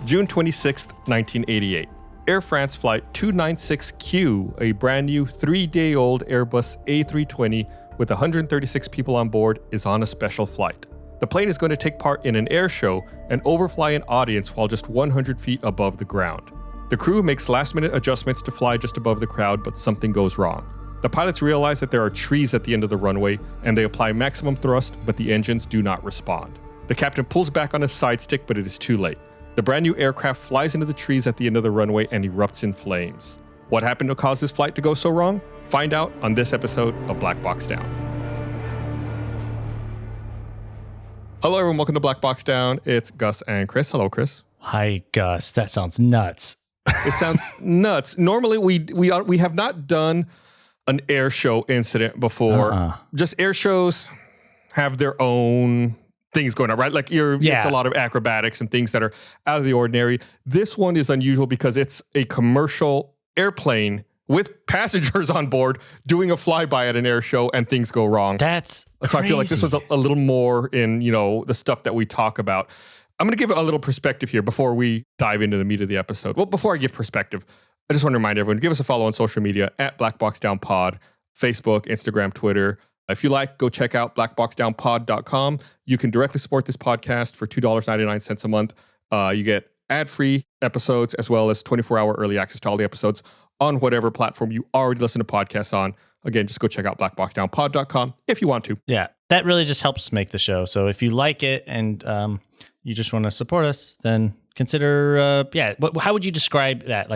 June 26th, 1988. Air France Flight 296Q, a brand new 3-day-old Airbus A320 with 136 people on board, is on a special flight. The plane is going to take part in an air show and overfly an audience while just 100 feet above the ground. The crew makes last-minute adjustments to fly just above the crowd, but something goes wrong. The pilots realize that there are trees at the end of the runway, and they apply maximum thrust, but the engines do not respond. The captain pulls back on his side stick, but it is too late. The brand new aircraft flies into the trees at the end of the runway and erupts in flames. What happened to cause this flight to go so wrong? Find out on this episode of Black Box Down. Hello everyone, welcome to Black Box Down. It's Gus and Chris. Hello, Chris. Hi, Gus. That sounds nuts. It sounds nuts. Normally, we have not done an air show incident before. Just air shows have their own things going on, right? Like it's a lot of acrobatics and things that are out of the ordinary. This one is unusual because it's a commercial airplane with passengers on board doing a flyby at an air show, and things go wrong. That's crazy. So I feel like this was a little more in, the stuff that we talk about. I'm going to give a little perspective here before we dive into the meat of the episode. Well, before I give perspective, I just want to remind everyone to give us a follow on social media at Black Box Down Pod, Facebook, Instagram, Twitter. If you like, go check out blackboxdownpod.com. You can directly support this podcast for $2.99 a month. You get ad-free episodes as well as 24-hour early access to all the episodes on whatever platform you already listen to podcasts on. Again, just go check out blackboxdownpod.com if you want to. Yeah, that really just helps make the show. So if you like it and you just want to support us, then consider, how would you describe that?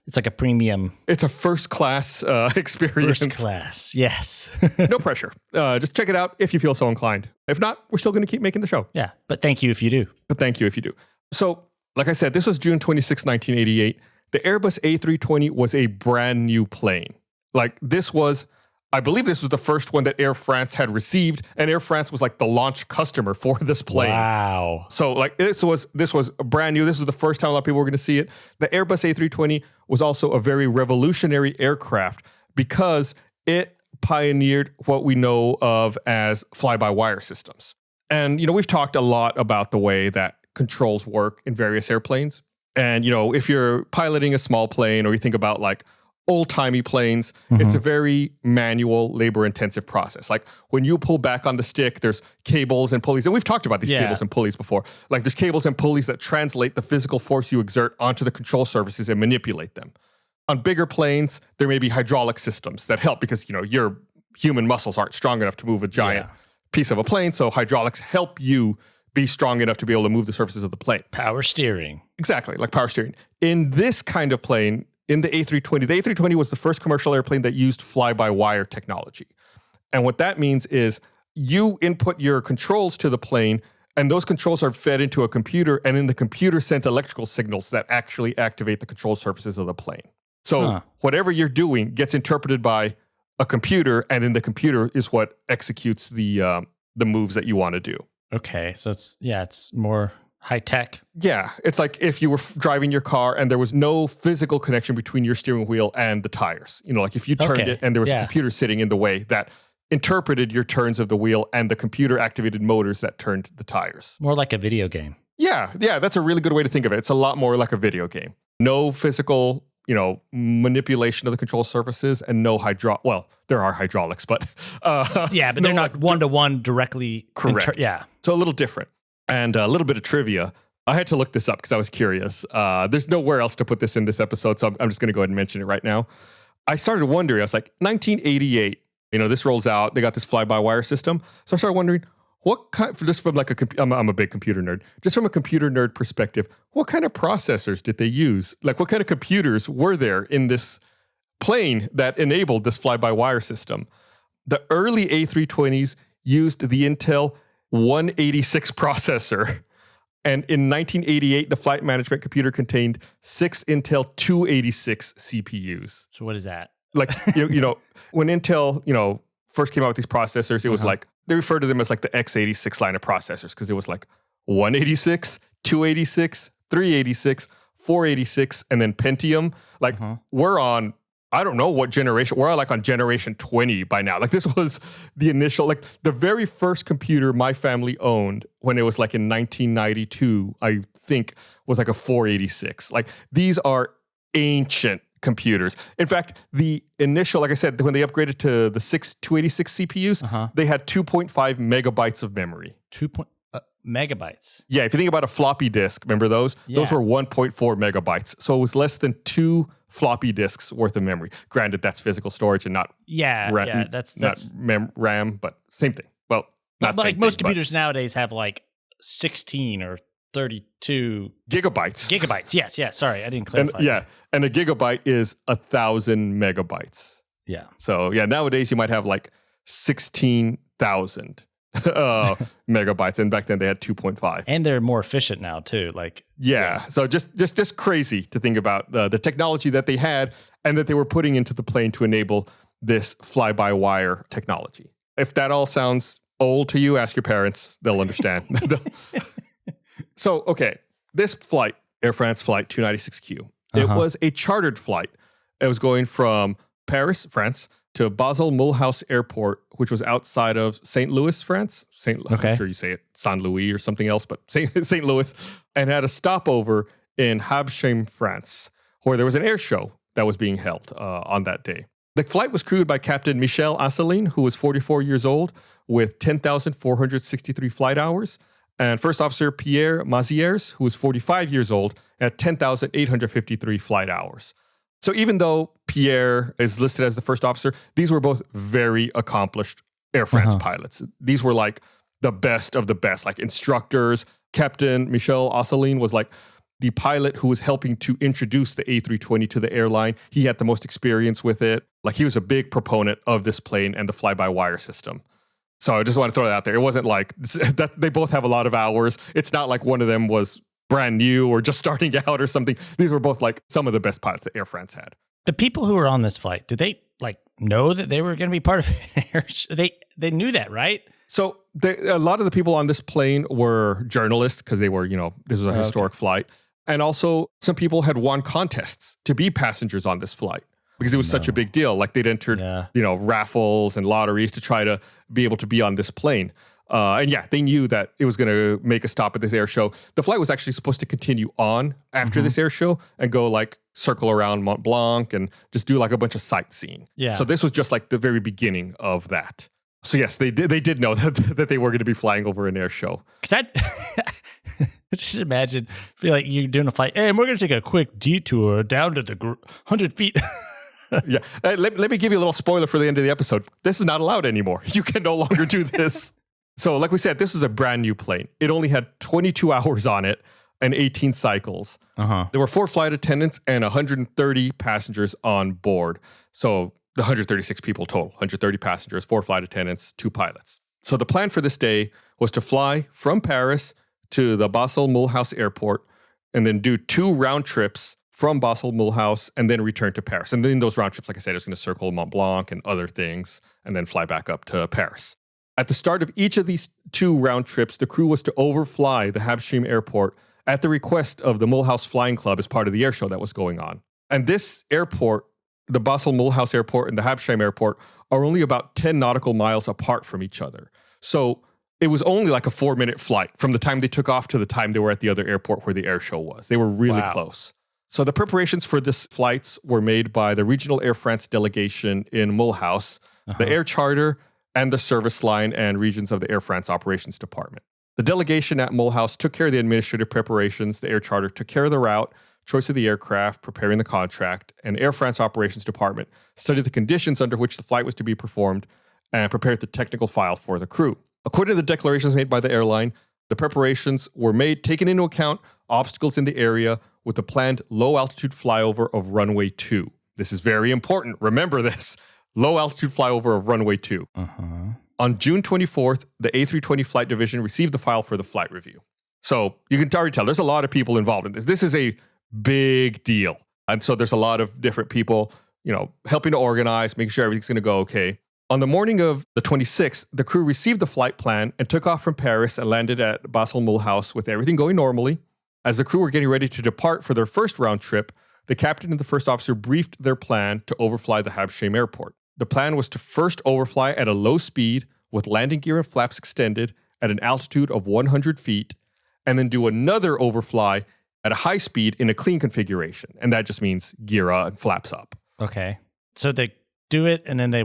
It's like a premium. It's a first-class experience. First class, yes. No pressure. Just check it out if you feel so inclined. If not, we're still going to keep making the show. Yeah, but thank you if you do. So, like I said, this was June 26, 1988. The Airbus A320 was a brand new plane. I believe this was the first one that Air France had received, and Air France was like the launch customer for this plane. Wow. So this was brand new. This was the first time a lot of people were going to see it. The Airbus A320 was also a very revolutionary aircraft because it pioneered what we know of as fly-by-wire systems. And, we've talked a lot about the way that controls work in various airplanes. And, if you're piloting a small plane or you think about old-timey planes, it's a very manual, labor-intensive process. Like when you pull back on the stick, there's cables and pulleys. And we've talked about these cables and pulleys before. Like there's cables and pulleys that translate the physical force you exert onto the control surfaces and manipulate them. On bigger planes, there may be hydraulic systems that help because, your human muscles aren't strong enough to move a giant piece of a plane. So hydraulics help you be strong enough to be able to move the surfaces of the plane. Power steering. Exactly, like power steering. In this kind of plane, in the A320 was the first commercial airplane that used fly-by-wire technology. And what that means is you input your controls to the plane, and those controls are fed into a computer, and then the computer sends electrical signals that actually activate the control surfaces of the plane. So whatever you're doing gets interpreted by a computer, and then the computer is what executes the moves that you want to do. Okay, so it's more high tech. Yeah, it's like if you were driving your car and there was no physical connection between your steering wheel and the tires. Like if you turned it and there was a computer sitting in the way that interpreted your turns of the wheel and the computer activated motors that turned the tires. More like a video game. Yeah, that's a really good way to think of it. It's a lot more like a video game. No physical, manipulation of the control surfaces and no there are hydraulics, but but they're not one-to-one directly. Correct. So a little different. And a little bit of trivia. I had to look this up because I was curious. There's nowhere else to put this in this episode, so I'm just going to go ahead and mention it right now. I started wondering, I was like, 1988, this rolls out. They got this fly-by-wire system. So I started wondering, what kind, just from I'm a big computer nerd. Just from a computer nerd perspective, what kind of processors did they use? Like, what kind of computers were there in this plane that enabled this fly-by-wire system? The early A320s used the Intel 186 processor. And in 1988, the flight management computer contained 6 Intel 286 CPUs. So what is that? Like, when Intel, first came out with these processors, it was like, they refer to them as like the x86 line of processors because it was like 186, 286, 386, 486, and then Pentium. Like we're on I don't know what generation. We're like on generation 20 by now. Like this was the initial, like the very first computer my family owned when it was like in 1992, I think was like a 486. Like these are ancient computers. In fact, the initial, like I said, when they upgraded to the 286 CPUs, they had 2.5 megabytes of memory. Megabytes. Yeah, if you think about a floppy disk, remember those? Yeah. Those were 1.4 megabytes. So it was less than 2 floppy disks worth of memory. Granted, that's physical storage and not RAM, but same thing. Well, not but like same most thing, computers nowadays have like 16 or 32 gigabytes. Gigabytes. Yes. Sorry, I didn't clarify. And a gigabyte is 1,000 megabytes. Yeah. So nowadays you might have like 16,000 megabytes, and back then they had 2.5. And they're more efficient now too. Like so just crazy to think about the technology that they had and that they were putting into the plane to enable this fly-by-wire technology. If that all sounds old to you, ask your parents; they'll understand. So, okay, this flight, Air France Flight 296Q, it was a chartered flight. It was going from Paris, France, to Basel Mulhouse Airport, which was outside of St. Louis, France. I'm sure you say it Saint Louis or something else, but St. Louis, and had a stopover in Habsheim, France, where there was an air show that was being held on that day. The flight was crewed by Captain Michel Asselin, who was 44 years old, with 10,463 flight hours, and First Officer Pierre Mazières, who was 45 years old, at 10,853 flight hours. So even though Pierre is listed as the first officer, these were both very accomplished Air France pilots. These were like the best of the best, like instructors. Captain Michel Asselin was like the pilot who was helping to introduce the A320 to the airline. He had the most experience with it. Like he was a big proponent of this plane and the fly-by-wire system. So I just want to throw that out there. It wasn't like that. They both have a lot of hours. It's not like one of them was brand new or just starting out or something. These were both like some of the best pilots that Air France had. The people who were on this flight, did they like know that they were going to be part of an air show? They knew that, right? So a lot of the people on this plane were journalists because they were, this was a historic flight. And also some people had won contests to be passengers on this flight because it was such a big deal. Like they'd entered, raffles and lotteries to try to be able to be on this plane. And they knew that it was going to make a stop at this air show. The flight was actually supposed to continue on after this air show and go like circle around Mont Blanc and just do like a bunch of sightseeing. Yeah. So this was just like the very beginning of that. So yes, they did know that they were going to be flying over an air show. Because I just imagine be like you're doing a flight, and we're going to take a quick detour down to the 100 feet. Yeah. Let me give you a little spoiler for the end of the episode. This is not allowed anymore. You can no longer do this. So like we said, this was a brand new plane. It only had 22 hours on it and 18 cycles. There were 4 flight attendants and 130 passengers on board. So the 136 people total, 130 passengers, 4 flight attendants, 2 pilots. So the plan for this day was to fly from Paris to the Basel Mulhouse Airport and then do 2 round trips from Basel Mulhouse and then return to Paris. And then those round trips, like I said, it was going to circle Mont Blanc and other things and then fly back up to Paris. At the start of each of these 2 round trips, the crew was to overfly the Habsheim Airport at the request of the Mulhouse Flying Club as part of the air show that was going on. And this airport, the Basel Mulhouse Airport and the Habsheim Airport, are only about 10 nautical miles apart from each other. So it was only like a 4-minute flight from the time they took off to the time they were at the other airport where the air show was. They were really close. So the preparations for this flights were made by the regional Air France delegation in Mulhouse, the air charter, and the service line and regions of the Air France operations department. The delegation at Mulhouse took care of the administrative preparations. The air charter took care of the route, choice of the aircraft, preparing the contract, and Air France operations department studied the conditions under which the flight was to be performed and prepared the technical file for the crew. According to the declarations made by the airline, the preparations were made taking into account obstacles in the area with the planned low-altitude flyover of runway 2. This is very important. Remember this. Low-altitude flyover of runway 2. On June 24th, the A320 flight division received the file for the flight review. So you can already tell there's a lot of people involved in this. This is a big deal. And so there's a lot of different people, helping to organize, making sure everything's going to go okay. On the morning of the 26th, the crew received the flight plan and took off from Paris and landed at Basel Mulhouse with everything going normally. As the crew were getting ready to depart for their first round trip, the captain and the first officer briefed their plan to overfly the Habsheim airport. The plan was to first overfly at a low speed with landing gear and flaps extended at an altitude of 100 feet, and then do another overfly at a high speed in a clean configuration. And that just means gear and flaps up. Okay. So they do it and then they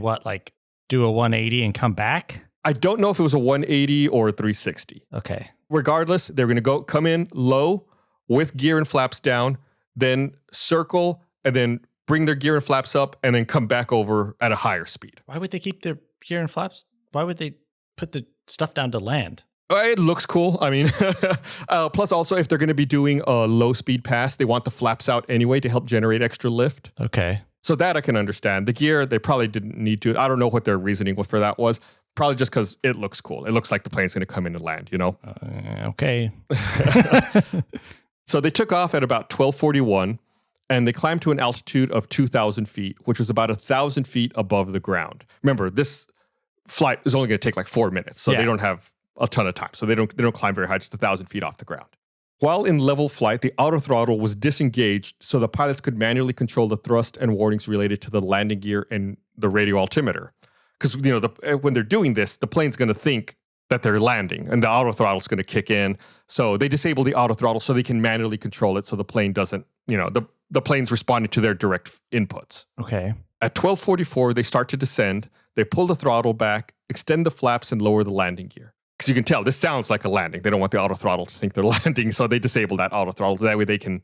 do a 180 and come back? I don't know if it was a 180 or a 360. Okay. Regardless, they're going to come in low with gear and flaps down, then circle, and then bring their gear and flaps up, and then come back over at a higher speed. Why would they keep their gear and flaps? Why would they put the stuff down to land? It looks cool. I mean, plus also if they're going to be doing a low speed pass, they want the flaps out anyway to help generate extra lift. Okay. So that I can understand. The gear, they probably didn't need to. I don't know what their reasoning for that was. Probably just because it looks cool. It looks like the plane's going to come in and land, you know? Okay. So they took off at about 12:41, and they climbed to an altitude of 2,000 feet, which was about 1,000 feet above the ground. Remember, this flight is only going to take like 4 minutes, so they don't have a ton of time. So they don't climb very high, just 1,000 feet off the ground. While in level flight, the auto throttle was disengaged so the pilots could manually control the thrust and warnings related to the landing gear and the radio altimeter. Because, you know, when they're doing this, the plane's going to think that they're landing and the auto throttle is going to kick in. So they disable the auto throttle so they can manually control it so the plane doesn't, you know, the plane's responding to their direct inputs. Okay. At 12:44, they start to descend. They pull the throttle back, extend the flaps, and lower the landing gear. Because you can tell this sounds like a landing. They don't want the auto throttle to think they're landing, so they disable that auto throttle. That way they can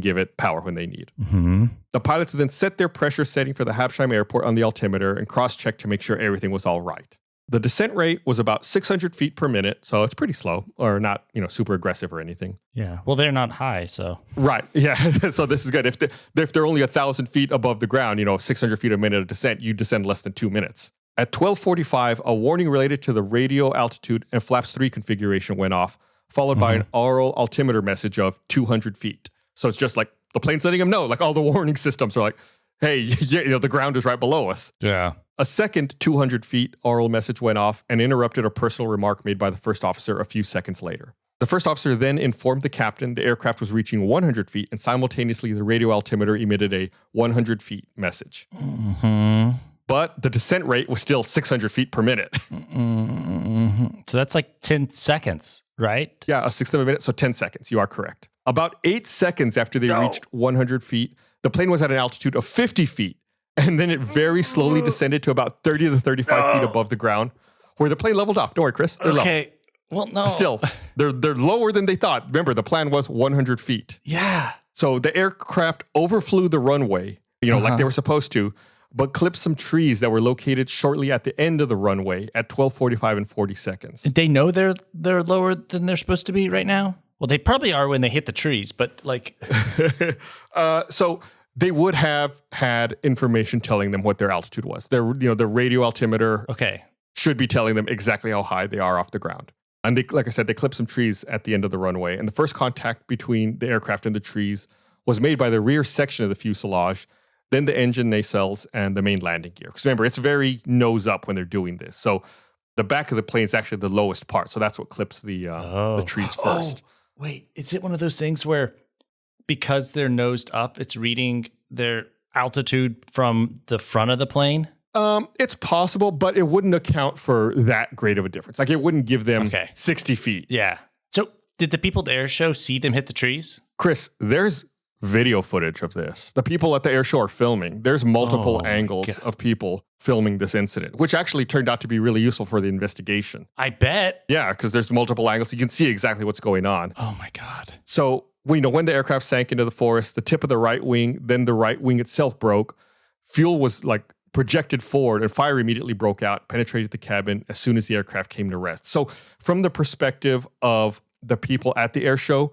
give it power when they need. Mm-hmm. The pilots then set their pressure setting for the Habsheim airport on the altimeter and cross-checked to make sure everything was all right. The descent rate was about 600 feet per minute, so it's pretty slow, or not, you know, super aggressive or anything. Yeah. Well, they're not high, so. Right. Yeah. So this is good. If they're only 1,000 feet above the ground, you know, 600 feet a minute of descent, you descend less than 2 minutes. At 12:45, a warning related to the radio altitude and flaps 3 configuration went off, followed by an aural altimeter message of 200 feet. So it's just like the plane's letting them know, like all the warning systems are like, hey, you know, the ground is right below us. Yeah. A second 200 feet aural message went off and interrupted a personal remark made by the first officer a few seconds later. The first officer then informed the captain the aircraft was reaching 100 feet, and simultaneously the radio altimeter emitted a 100 feet message. Mm-hmm. But the descent rate was still 600 feet per minute. Mm-hmm. So that's like 10 seconds, right? Yeah, a sixth of a minute, so 10 seconds. You are correct. About 8 seconds after they reached 100 feet, the plane was at an altitude of 50 feet, and then it very slowly descended to about 30 to 35 feet above the ground, where the plane leveled off. Don't worry, Chris. They're okay. Well, no. Still, they're lower than they thought. Remember, the plan was 100 feet. Yeah. So the aircraft overflew the runway, you know, like they were supposed to, but clipped some trees that were located shortly at the end of the runway at 12:45 and 40 seconds. Did they know they're lower than they're supposed to be right now? Well, they probably are when they hit the trees, but like... So they would have had information telling them what their altitude was. Their radio altimeter should be telling them exactly how high they are off the ground. And they, like I said, they clipped some trees at the end of the runway. And the first contact between the aircraft and the trees was made by the rear section of the fuselage, then the engine nacelles, and the main landing gear. Because remember, it's very nose up when they're doing this. So the back of the plane is actually the lowest part. So that's what clips the trees first. Oh, wait, is it one of those things where because they're nosed up, it's reading their altitude from the front of the plane? It's possible, but it wouldn't account for that great of a difference. Like it wouldn't give them 60 feet. Yeah. So did the people at the air show see them hit the trees? Chris, there's video footage of this. The people at the air show are filming. There's multiple angles of people filming this incident, which actually turned out to be really useful for the investigation. I bet. Yeah, because there's multiple angles. You can see exactly what's going on. Oh my God. So we know when the aircraft sank into the forest, the tip of the right wing, then the right wing itself broke. Fuel was like projected forward and fire immediately broke out, penetrated the cabin as soon as the aircraft came to rest. So from the perspective of the people at the air show,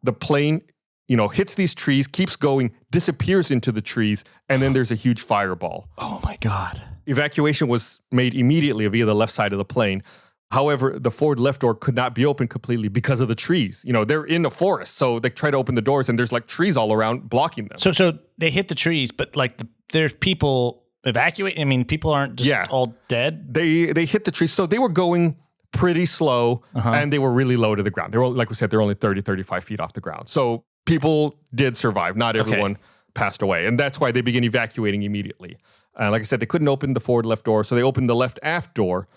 the plane, you know, hits these trees, keeps going, disappears into the trees, and then there's a huge fireball. Oh my God. Evacuation was made immediately via the left side of the plane. However, the forward left door could not be opened completely because of the trees. You know, they're in a forest, so they try to open the doors and there's like trees all around blocking them. So they hit the trees, but like there's people evacuating. I mean, people aren't just all dead. They hit the trees. So they were going pretty slow and they were really low to the ground. They were, like we said, they're only 30, 35 feet off the ground. So people did survive. Not everyone passed away. And that's why they began evacuating immediately. Like I said, they couldn't open the forward left door, so they opened the left aft door,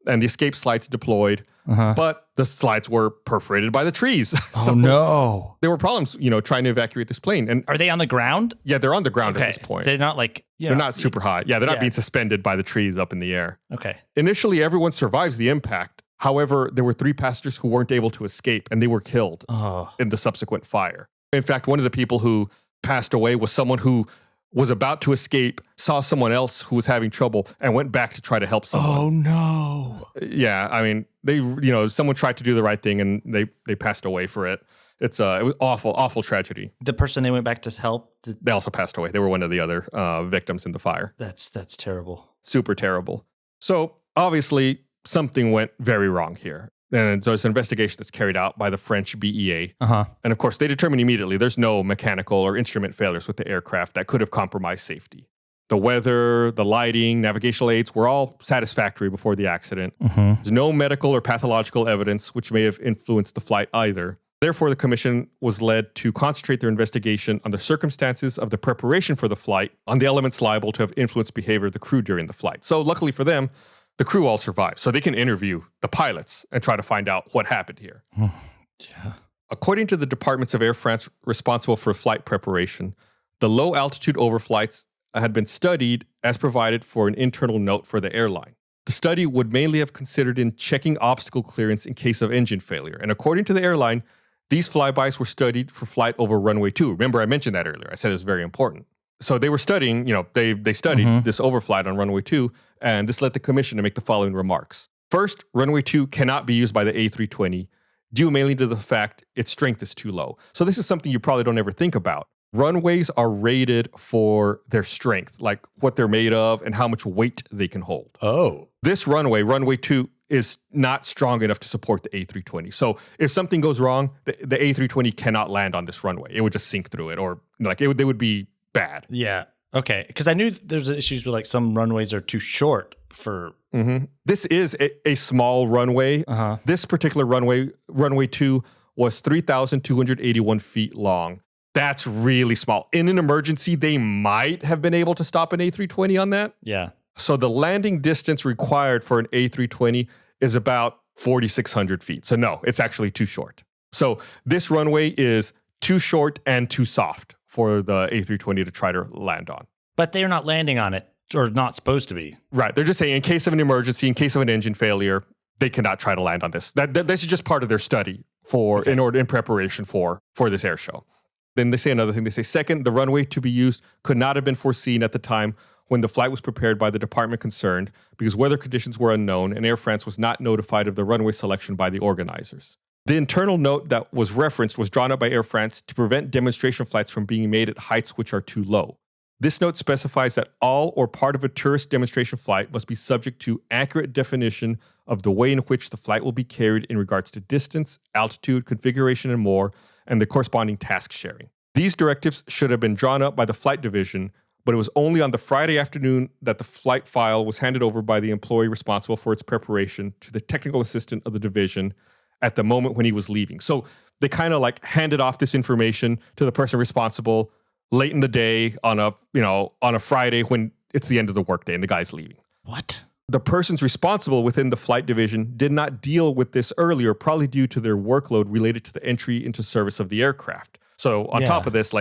and the escape slides deployed. But the slides were perforated by the trees. So no. There were problems, trying to evacuate this plane. And are they on the ground? Yeah, they're on the ground at this point. They're not like, they're not super high. Yeah, they're not being suspended by the trees up in the air. Okay. Initially, everyone survives the impact. However, there were 3 passengers who weren't able to escape, and they were killed in the subsequent fire. In fact, one of the people who passed away was someone who was about to escape, saw someone else who was having trouble, and went back to try to help someone. Oh, no. Yeah, I mean, someone tried to do the right thing, and they passed away for it. It was awful tragedy. The person they went back to help? They also passed away. They were one of the other victims in the fire. That's terrible. Super terrible. So, obviously, something went very wrong here. And so it's an investigation that's carried out by the French BEA. And of course, they determined immediately there's no mechanical or instrument failures with the aircraft that could have compromised safety. The weather, the lighting, navigational aids were all satisfactory before the accident. There's no medical or pathological evidence which may have influenced the flight either. Therefore, the commission was led to concentrate their investigation on the circumstances of the preparation for the flight, on the elements liable to have influenced behavior of the crew during the flight. So luckily for them, the crew all survived, so they can interview the pilots and try to find out what happened here. According to the departments of Air France responsible for flight preparation, the low-altitude overflights had been studied as provided for an internal note for the airline. The study would mainly have considered in checking obstacle clearance in case of engine failure. And according to the airline, these flybys were studied for flight over runway 2. Remember, I mentioned that earlier. I said it was very important. So they were studying, they studied this overflight on runway 2, and this led the commission to make the following remarks. First, runway 2 cannot be used by the A320, due mainly to the fact its strength is too low. So this is something you probably don't ever think about. Runways are rated for their strength, like what they're made of and how much weight they can hold. Oh. This runway 2, is not strong enough to support the A320. So if something goes wrong, the A320 cannot land on this runway. It would just sink through it, or they would be bad. Yeah. Okay. Because I knew there's issues with some runways are too short for. This is a small runway. This particular runway 2, was 3,281 feet long. That's really small. In an emergency, they might have been able to stop an A320 on that. Yeah. So the landing distance required for an A320 is about 4,600 feet. So no, it's actually too short. So this runway is too short and too soft for the A320 to try to land on. But they're not landing on it, or not supposed to be. Right. They're just saying in case of an emergency, in case of an engine failure, they cannot try to land on this. This is just part of their study in preparation for this air show. Then they say another thing. They say, second, the runway to be used could not have been foreseen at the time when the flight was prepared by the department concerned, because weather conditions were unknown and Air France was not notified of the runway selection by the organizers. The internal note that was referenced was drawn up by Air France to prevent demonstration flights from being made at heights which are too low. This note specifies that all or part of a tourist demonstration flight must be subject to accurate definition of the way in which the flight will be carried in regards to distance, altitude, configuration, and more, and the corresponding task sharing. These directives should have been drawn up by the flight division, but it was only on the Friday afternoon that the flight file was handed over by the employee responsible for its preparation to the technical assistant of the division at the moment when he was leaving. So they kind of handed off this information to the person responsible late in the day on a Friday when it's the end of the workday and the guy's leaving. What? The persons responsible within the flight division did not deal with this earlier, probably due to their workload related to the entry into service of the aircraft. So on top of this,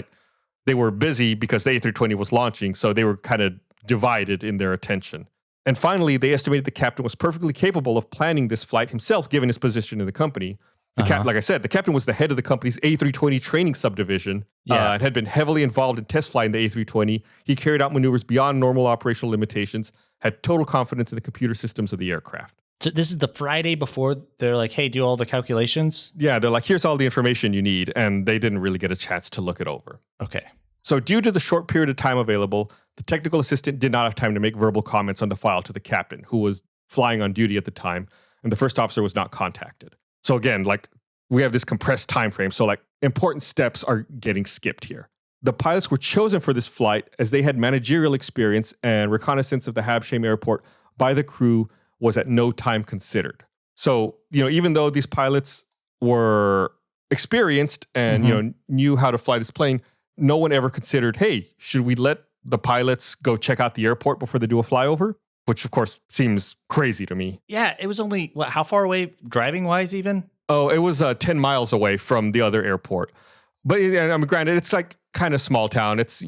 they were busy because the A320 was launching, so they were kind of divided in their attention. And finally, they estimated the captain was perfectly capable of planning this flight himself, given his position in the company. Like I said, the captain was the head of the company's A320 training subdivision and had been heavily involved in test flying the A320. He carried out maneuvers beyond normal operational limitations, had total confidence in the computer systems of the aircraft. So this is the Friday before they're like, hey, do all the calculations? Yeah, they're like, here's all the information you need. And they didn't really get a chance to look it over. Okay. So due to the short period of time available, the technical assistant did not have time to make verbal comments on the file to the captain, who was flying on duty at the time, and the first officer was not contacted. So again, we have this compressed time frame, so important steps are getting skipped here. The pilots were chosen for this flight as they had managerial experience, and reconnaissance of the Habsheim airport by the crew was at no time considered. So, even though these pilots were experienced and knew how to fly this plane, no one ever considered, hey, should we let the pilots go check out the airport before they do a flyover? Which, of course, seems crazy to me. Yeah, it was only, how far away driving-wise even? Oh, it was 10 miles away from the other airport. But granted, it's like kind of small town. It's,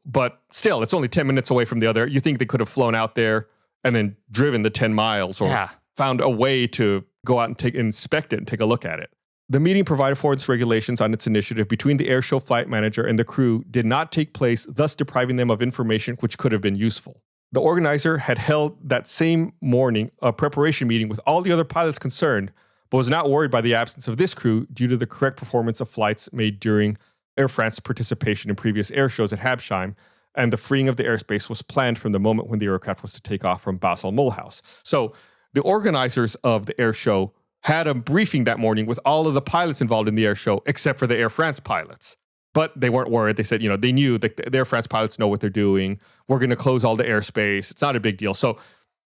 but still, it's only 10 minutes away from the other. You think they could have flown out there and then driven the 10 miles or found a way to go out and inspect it and take a look at it. The meeting provided for its regulations on its initiative between the airshow flight manager and the crew did not take place, thus depriving them of information which could have been useful. The organizer had held that same morning a preparation meeting with all the other pilots concerned, but was not worried by the absence of this crew due to the correct performance of flights made during Air France's participation in previous air shows at Habsheim, and the freeing of the airspace was planned from the moment when the aircraft was to take off from Basel-Mulhouse. So the organizers of the air show had a briefing that morning with all of the pilots involved in the air show, except for the Air France pilots. But they weren't worried. They said, they knew that the Air France pilots know what they're doing. We're going to close all the airspace. It's not a big deal. So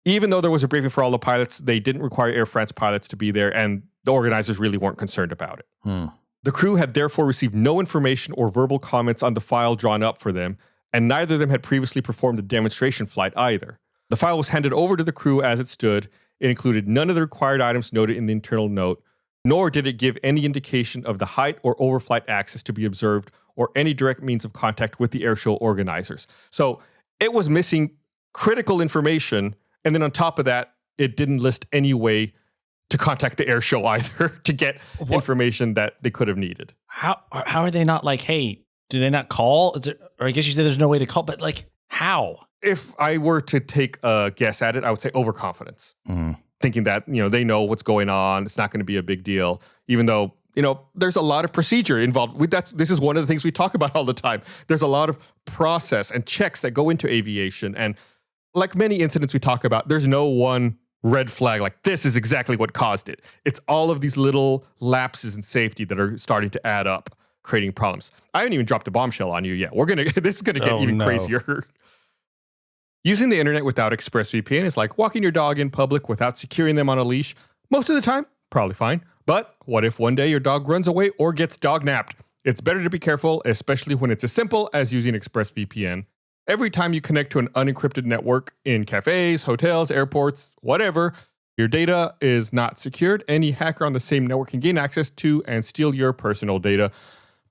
even though there was a briefing for all the pilots, they didn't require Air France pilots to be there, and the organizers really weren't concerned about it. The crew had therefore received no information or verbal comments on the file drawn up for them, and neither of them had previously performed a demonstration flight either. The file was handed over to the crew as it stood. It included none of the required items noted in the internal note, nor did it give any indication of the height or overflight axis to be observed or any direct means of contact with the airshow organizers. So it was missing critical information, and then on top of that, it didn't list any way to contact the airshow either to get information that they could have needed. How are they not like, hey, do they not call? Or I guess you said there's no way to call, but like, how? If I were to take a guess at it, I would say overconfidence. Thinking that, they know what's going on. It's not going to be a big deal, even though, there's a lot of procedure involved. This is one of the things we talk about all the time. There's a lot of process and checks that go into aviation. And like many incidents we talk about, there's no one red flag like this is exactly what caused it. It's all of these little lapses in safety that are starting to add up, creating problems. I haven't even dropped a bombshell on you yet. This is going to get even crazier. Using the internet without ExpressVPN is like walking your dog in public without securing them on a leash. Most of the time, probably fine. But what if one day your dog runs away or gets dog-napped? It's better to be careful, especially when it's as simple as using ExpressVPN. Every time you connect to an unencrypted network in cafes, hotels, airports, whatever, your data is not secured. Any hacker on the same network can gain access to and steal your personal data.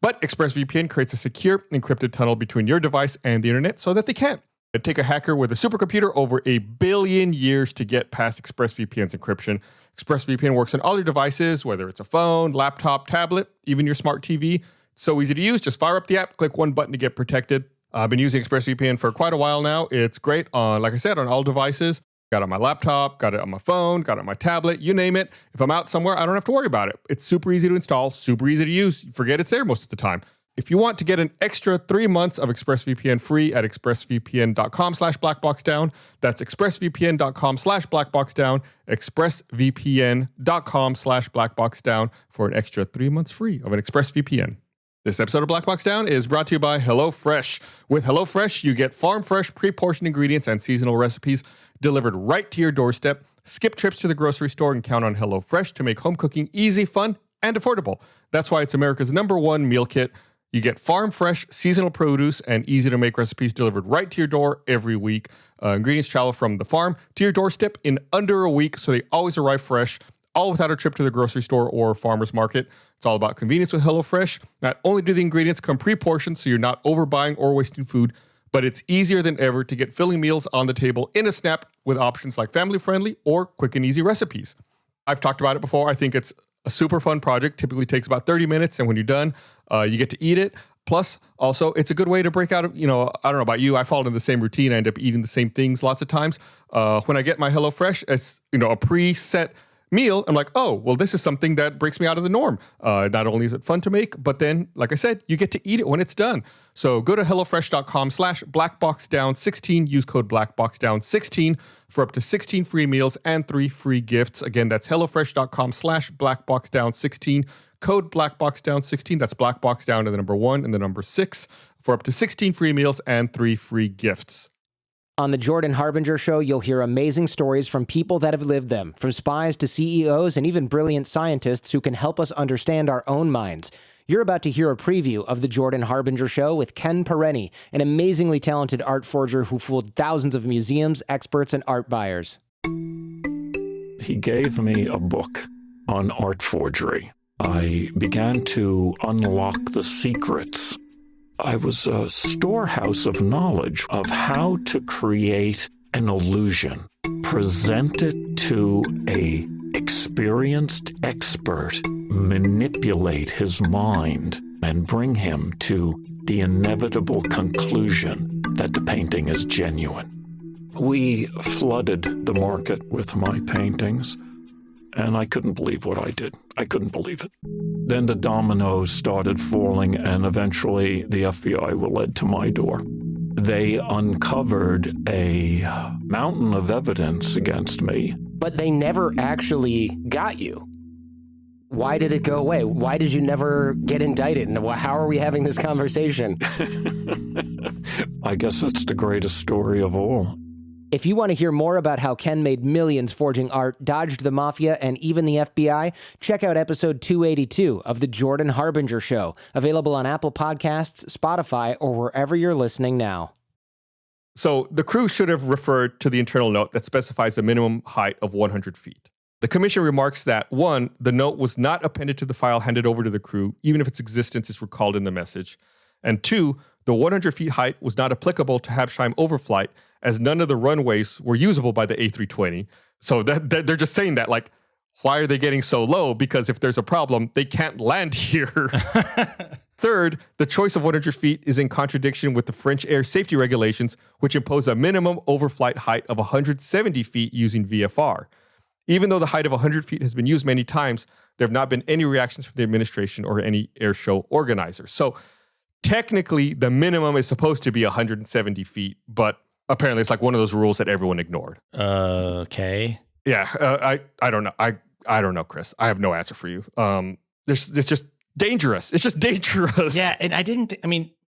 But ExpressVPN creates a secure encrypted tunnel between your device and the internet so that they can't. It'd take a hacker with a supercomputer over 1 billion years to get past ExpressVPN's encryption. ExpressVPN works on all your devices, whether it's a phone, laptop, tablet, even your smart TV. It's so easy to use. Just fire up the app, click one button to get protected. I've been using ExpressVPN for quite a while now. It's great on, like I said, on all devices. Got it on my laptop, got it on my phone, got it on my tablet, you name it. If I'm out somewhere, I don't have to worry about it. It's super easy to install, super easy to use. You forget it's there most of the time. If you want to get an extra 3 months of ExpressVPN free at expressvpn.com/blackboxdown, that's expressvpn.com/blackboxdown, expressvpn.com/blackboxdown for an extra 3 months free of an ExpressVPN. This episode of Black Box Down is brought to you by HelloFresh. With HelloFresh, you get farm-fresh, pre-portioned ingredients and seasonal recipes delivered right to your doorstep. Skip trips to the grocery store and count on HelloFresh to make home cooking easy, fun, and affordable. That's why it's America's #1 meal kit. You get farm-fresh, seasonal produce and easy-to-make recipes delivered right to your door every week. Ingredients travel from the farm to your doorstep in under a week, so they always arrive fresh, all without a trip to the grocery store or farmer's market. It's all about convenience with HelloFresh. Not only do the ingredients come pre-portioned, so you're not overbuying or wasting food, but it's easier than ever to get filling meals on the table in a snap with options like family-friendly or quick and easy recipes. I've talked about it before. I think it's a super fun project. Typically takes about 30 minutes, and when you're done, you get to eat it. Plus, also, it's a good way to break out of, I don't know about you, I fall into the same routine. I end up eating the same things lots of times. When I get my HelloFresh as, a preset meal, I'm like, oh, well, this is something that breaks me out of the norm. Not only is it fun to make, but then, like I said, you get to eat it when it's done. So go to HelloFresh.com/blackboxdown16. Use code blackboxdown16 for up to 16 free meals and 3 free gifts. Again, that's HelloFresh.com/blackboxdown16. Code blackboxdown16. That's blackboxdown and the number 1 and the number 6 for up to 16 free meals and 3 free gifts. On the Jordan Harbinger Show, you'll hear amazing stories from people that have lived them, from spies to CEOs and even brilliant scientists who can help us understand our own minds. You're about to hear a preview of the Jordan Harbinger Show with Ken Perenni, an amazingly talented art forger who fooled thousands of museums, experts, and art buyers. He gave me a book on art forgery. I began to unlock the secrets. I was a storehouse of knowledge of how to create an illusion, present it to an experienced expert, manipulate his mind, and bring him to the inevitable conclusion that the painting is genuine. We flooded the market with my paintings, and I couldn't believe what I did. I couldn't believe it. Then the dominoes started falling, and eventually the FBI were led to my door. They uncovered a mountain of evidence against me. But they never actually got you. Why did it go away? Why did you never get indicted? And how are we having this conversation? I guess that's the greatest story of all. If you want to hear more about how Ken made millions forging art, dodged the mafia, and even the FBI, check out episode 282 of The Jordan Harbinger Show, available on Apple Podcasts, Spotify, or wherever you're listening now. So the crew should have referred to the internal note that specifies a minimum height of 100 feet. The commission remarks that, 1, the note was not appended to the file handed over to the crew, even if its existence is recalled in the message. And 2, the 100 feet height was not applicable to Habsheim overflight, as none of the runways were usable by the A320. So they're just saying that, like, why are they getting so low? Because if there's a problem, they can't land here. Third, the choice of 100 feet is in contradiction with the French air safety regulations, which impose a minimum overflight height of 170 feet using VFR. Even though the height of 100 feet has been used many times, there have not been any reactions from the administration or any air show organizers. So technically, the minimum is supposed to be 170 feet, but apparently it's like one of those rules that everyone ignored. Okay. Yeah, I don't know. I don't know, Chris. I have no answer for you. It's just dangerous. It's just dangerous. Yeah, and I didn't.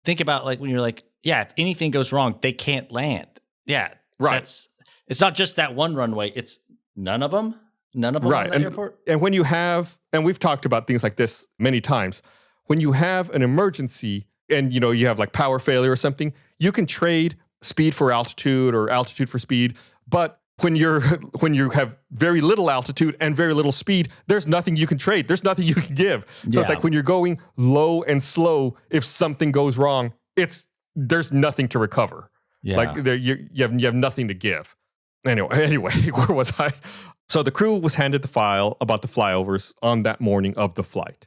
Think about like when you're like, yeah, if anything goes wrong, they can't land. Yeah, right. It's not just that one runway. It's none of them. None of them right. on the airport. And when you have, and we've talked about things like this many times, when you have an emergency and you have like power failure or something, you can trade speed for altitude or altitude for speed, but when you have very little altitude and very little speed, there's nothing you can trade. There's nothing you can give. So It's like when you're going low and slow, if something goes wrong, there's nothing to recover. Yeah. Like you have nothing to give. Anyway, where was I? So the crew was handed the file about the flyovers on that morning of the flight.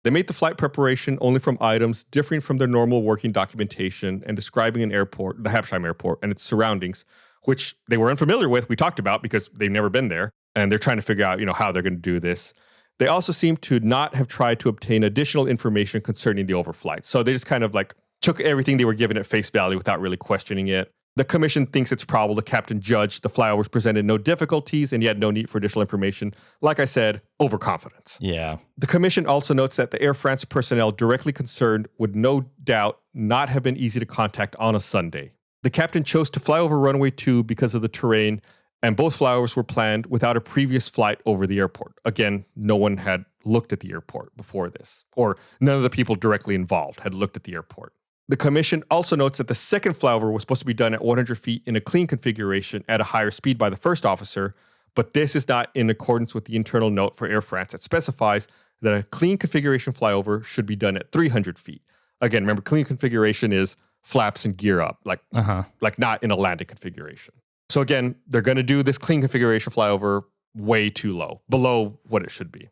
They made the flight preparation only from items differing from their normal working documentation and describing an airport, the Habsheim airport, and its surroundings, which they were unfamiliar with, we talked about, because they've never been there, and they're trying to figure out, how they're going to do this. They also seem to not have tried to obtain additional information concerning the overflight. So they just kind of like took everything they were given at face value without really questioning it. The commission thinks it's probable the captain judged the flyovers presented no difficulties and he had no need for additional information. Like I said, overconfidence. Yeah. The commission also notes that the Air France personnel directly concerned would no doubt not have been easy to contact on a Sunday. The captain chose to fly over runway 2 because of the terrain, and both flyovers were planned without a previous flight over the airport. Again, no one had looked at the airport before this, or none of the people directly involved had looked at the airport. The commission also notes that the second flyover was supposed to be done at 100 feet in a clean configuration at a higher speed by the first officer, but this is not in accordance with the internal note for Air France that specifies that a clean configuration flyover should be done at 300 feet. Again, remember, clean configuration is flaps and gear up, like not in a landing configuration. So again, they're going to do this clean configuration flyover way too low, below what it should be.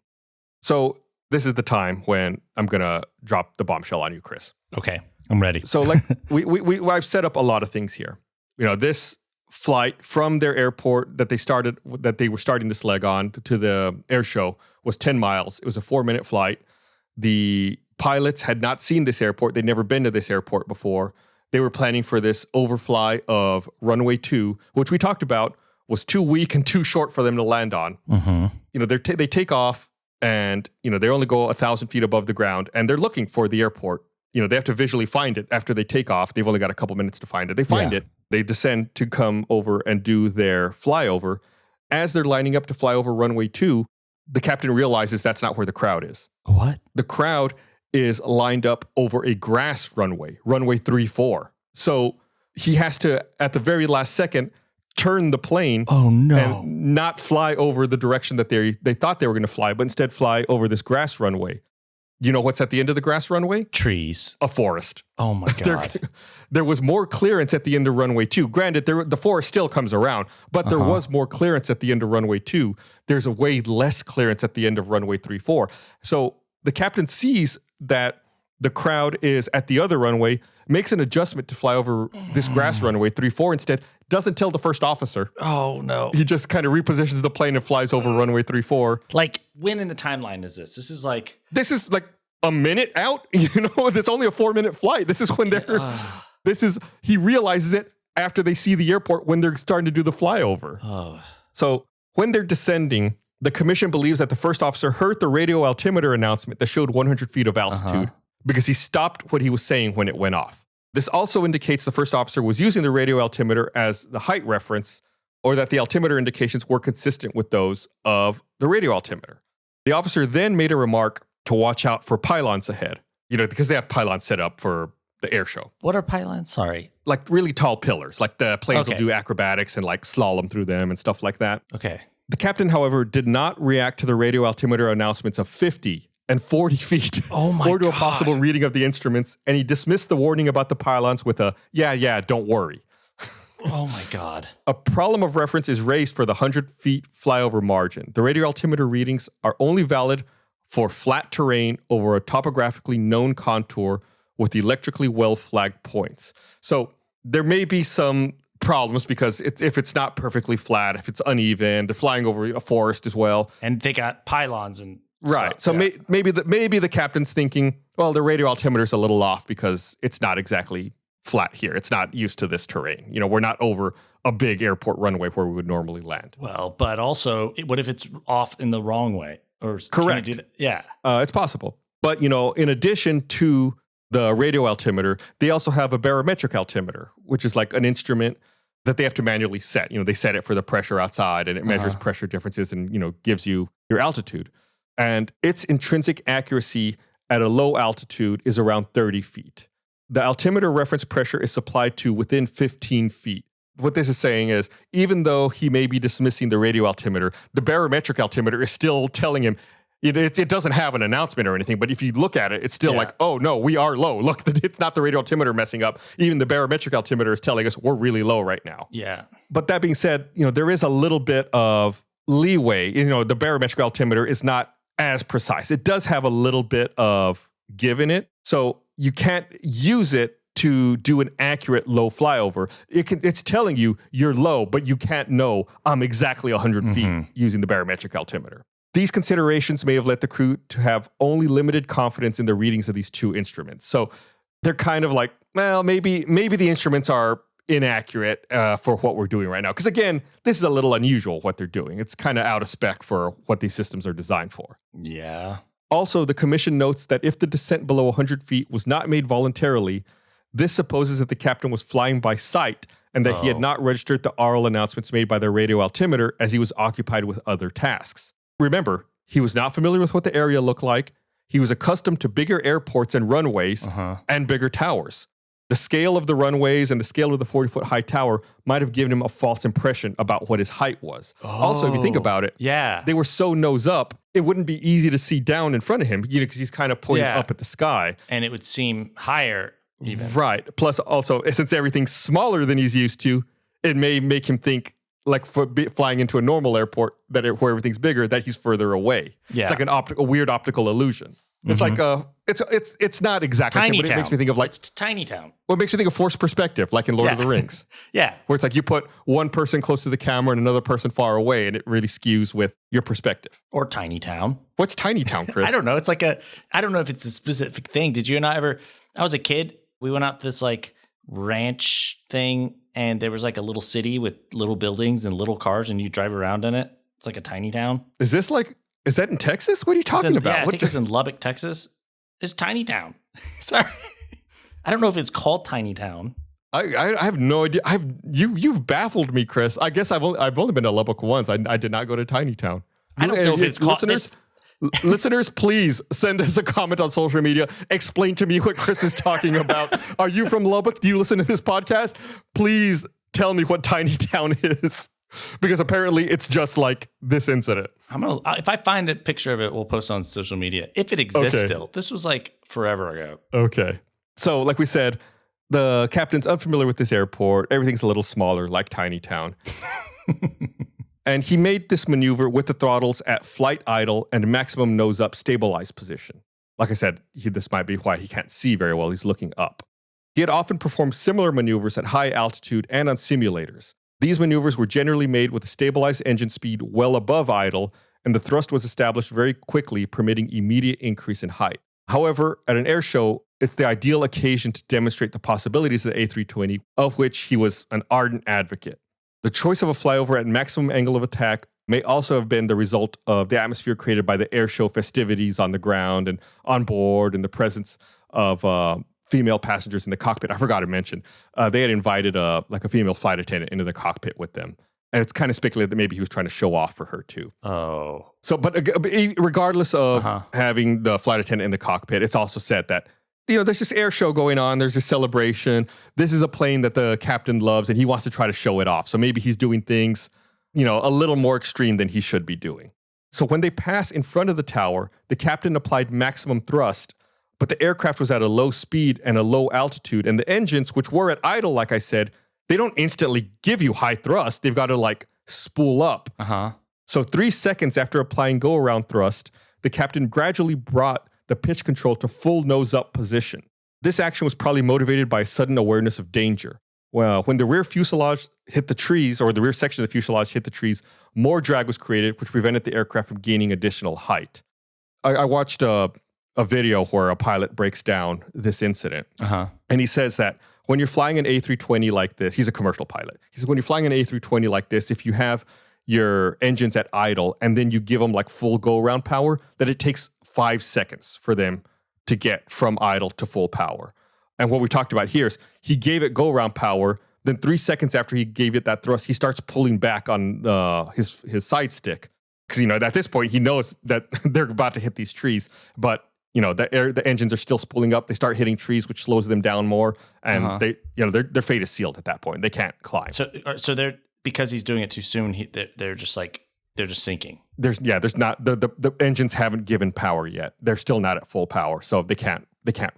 So this is the time when I'm going to drop the bombshell on you, Chris. Okay, I'm ready. So like I've set up a lot of things here. This flight from their airport that they were starting this leg on to the air show was 10 miles. It was a 4-minute flight. The pilots had not seen this airport. They'd never been to this airport before. They were planning for this overfly of runway 2, which we talked about was too weak and too short for them to land on. Mm-hmm. They take off and, they only go 1,000 feet above the ground and they're looking for the airport. They have to visually find it after they take off. They've only got a couple minutes to find it. They find it. They descend to come over and do their flyover. As they're lining up to fly over runway 2, the captain realizes that's not where the crowd is. What? The crowd is lined up over a grass runway, runway 34. So he has to, at the very last second, turn the plane and not fly over the direction that they thought they were going to fly, but instead fly over this grass runway. You know what's at the end of the grass runway? Trees. A forest. Oh my God. There was more clearance at the end of runway 2. Granted, the forest still comes around, but there was more clearance at the end of runway 2. There's a way less clearance at the end of runway 34. So the captain sees that the crowd is at the other runway, makes an adjustment to fly over this grass runway 34 instead, doesn't tell the first officer. Oh no. He just kind of repositions the plane and flies over runway 34. Like, when in the timeline is this? This is like a minute out. It's only a 4-minute flight. This is when he realizes it after they see the airport when they're starting to do the flyover. Oh. So when they're descending, the commission believes that the first officer heard the radio altimeter announcement that showed 100 feet of altitude because he stopped what he was saying when it went off. This also indicates the first officer was using the radio altimeter as the height reference, or that the altimeter indications were consistent with those of the radio altimeter. The officer then made a remark to watch out for pylons ahead, because they have pylons set up for the air show. What are pylons? Sorry. Like really tall pillars, like the planes will do acrobatics and like slalom through them and stuff like that. Okay. The captain, however, did not react to the radio altimeter announcements of 50 and 40 feet or to a possible reading of the instruments, and he dismissed the warning about the pylons with a, yeah, don't worry. Oh my God. A problem of reference is raised for the 100 feet flyover margin. The radio altimeter readings are only valid for flat terrain over a topographically known contour with electrically well-flagged points. So there may be some problems because if it's not perfectly flat, if it's uneven, they're flying over a forest as well. And they got pylons and right. stuff. So maybe the captain's thinking, well, the radio altimeter's a little off because it's not exactly flat here. It's not used to this terrain. We're not over a big airport runway where we would normally land. Well, but also, what if it's off in the wrong way? Or correct. Yeah. It's possible. But, in addition to the radio altimeter, they also have a barometric altimeter, which is like an instrument that they have to manually set. They set it for the pressure outside and it measures pressure differences and, gives you your altitude. And its intrinsic accuracy at a low altitude is around 30 feet. The altimeter reference pressure is supplied to within 15 feet. What this is saying is, even though he may be dismissing the radio altimeter, the barometric altimeter is still telling him it doesn't have an announcement or anything, but if you look at it, it's still like, oh no, we are low. Look, it's not the radio altimeter messing up. Even the barometric altimeter is telling us we're really low right now. Yeah. But that being said, there is a little bit of leeway. The barometric altimeter is not as precise. It does have a little bit of give in it. So you can't use it to do an accurate low flyover. It's telling you you're low, but you can't know I'm exactly 100 feet using the barometric altimeter. These considerations may have led the crew to have only limited confidence in the readings of these two instruments. So they're kind of like, well, maybe the instruments are inaccurate for what we're doing right now. Because again, this is a little unusual what they're doing. It's kind of out of spec for what these systems are designed for. Yeah. Also, the commission notes that if the descent below 100 feet was not made voluntarily, this supposes that the captain was flying by sight and that he had not registered the oral announcements made by the radio altimeter as he was occupied with other tasks. Remember, he was not familiar with what the area looked like. He was accustomed to bigger airports and runways and bigger towers. The scale of the runways and the scale of the 40-foot high tower might have given him a false impression about what his height was. Also, if you think about it, they were so nose up, it wouldn't be easy to see down in front of him, because he's kind of pointing up at the sky. And it would seem higher even. Right. Plus, also, since everything's smaller than he's used to, it may make him think, like flying into a normal airport where everything's bigger, that he's further away. Yeah. It's like a weird optical illusion. It's like it's not exactly Tiny but Town. It makes me think of like it's Tiny Town. Well, it makes me think of forced perspective, like in Lord of the Rings. Yeah. Where it's like you put one person close to the camera and another person far away, and it really skews with your perspective. Or Tiny Town. What's Tiny Town, Chris? I don't know. It's like I don't know if it's a specific thing. Did you not ever? I was a kid. We went out to this like ranch thing, and there was like a little city with little buildings and little cars, and you drive around in it. It's like a tiny town. Is that in Texas? What are you talking about? Yeah, I think it's in Lubbock, Texas. It's Tiny Town. Sorry. I don't know if it's called Tiny Town. I have no idea. You've baffled me, Chris. I guess I've only been to Lubbock once. I did not go to Tiny Town. I don't know if it's listeners, please send us a comment on social media. Explain to me what Chris is talking about. Are you from Lubbock? Do you listen to this podcast? Please tell me what Tiny Town is, because apparently it's just like this incident. If I find a picture of it, we'll post on social media if it exists still. This was like forever ago. Okay. So, like we said, the captain's unfamiliar with this airport. Everything's a little smaller, like Tiny Town. And he made this maneuver with the throttles at flight idle and maximum nose up stabilized position. Like I said, this might be why he can't see very well. He's looking up. He had often performed similar maneuvers at high altitude and on simulators. These maneuvers were generally made with a stabilized engine speed well above idle, and the thrust was established very quickly, permitting immediate increase in height. However, at an air show, it's the ideal occasion to demonstrate the possibilities of the A320, of which he was an ardent advocate. The choice of a flyover at maximum angle of attack may also have been the result of the atmosphere created by the air show festivities on the ground and on board, and the presence of female passengers in the cockpit. I forgot to mention, they had invited a female flight attendant into the cockpit with them. And it's kind of speculated that maybe he was trying to show off for her too. Oh. So, but regardless of having the flight attendant in the cockpit, it's also said that, there's this air show going on. There's this celebration. This is a plane that the captain loves, and he wants to try to show it off. So maybe he's doing things, a little more extreme than he should be doing. So when they passed in front of the tower, the captain applied maximum thrust, but the aircraft was at a low speed and a low altitude. And the engines, which were at idle, like I said, they don't instantly give you high thrust. They've got to spool up. So 3 seconds after applying go-around thrust, the captain gradually brought the pitch control to full nose-up position. This action was probably motivated by a sudden awareness of danger. Well, when the rear fuselage hit the trees, or the rear section of the fuselage hit the trees, more drag was created, which prevented the aircraft from gaining additional height. I watched a video where a pilot breaks down this incident. And he says that when you're flying an A320 like this, he's a commercial pilot. He says when you're flying an A320 like this, if you have your engines at idle and then you give them full go-around power, that it takes 5 seconds for them to get from idle to full power. And what we talked about here is he gave it go-around power, then 3 seconds after he gave it that thrust, he starts pulling back on his side stick. Because, at this point, he knows that they're about to hit these trees, but the engines are still spooling up. They start hitting trees, which slows them down more, and their fate is sealed at that point. They can't climb. So they're, because he's doing it too soon, they're just sinking. There's not the engines haven't given power yet. They're still not at full power, so they can't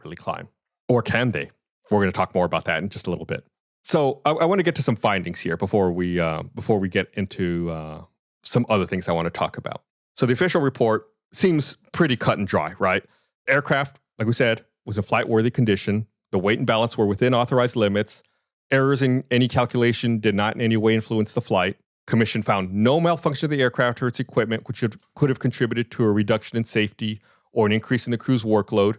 really climb, or can they? We're going to talk more about that in just a little bit. So I want to get to some findings here before we get into some other things I want to talk about. So the official report seems pretty cut and dry, right? Aircraft, like we said, was in flight-worthy condition. The weight and balance were within authorized limits. Errors in any calculation did not in any way influence the flight. Commission found no malfunction of the aircraft or its equipment, which could have contributed to a reduction in safety or an increase in the crew's workload.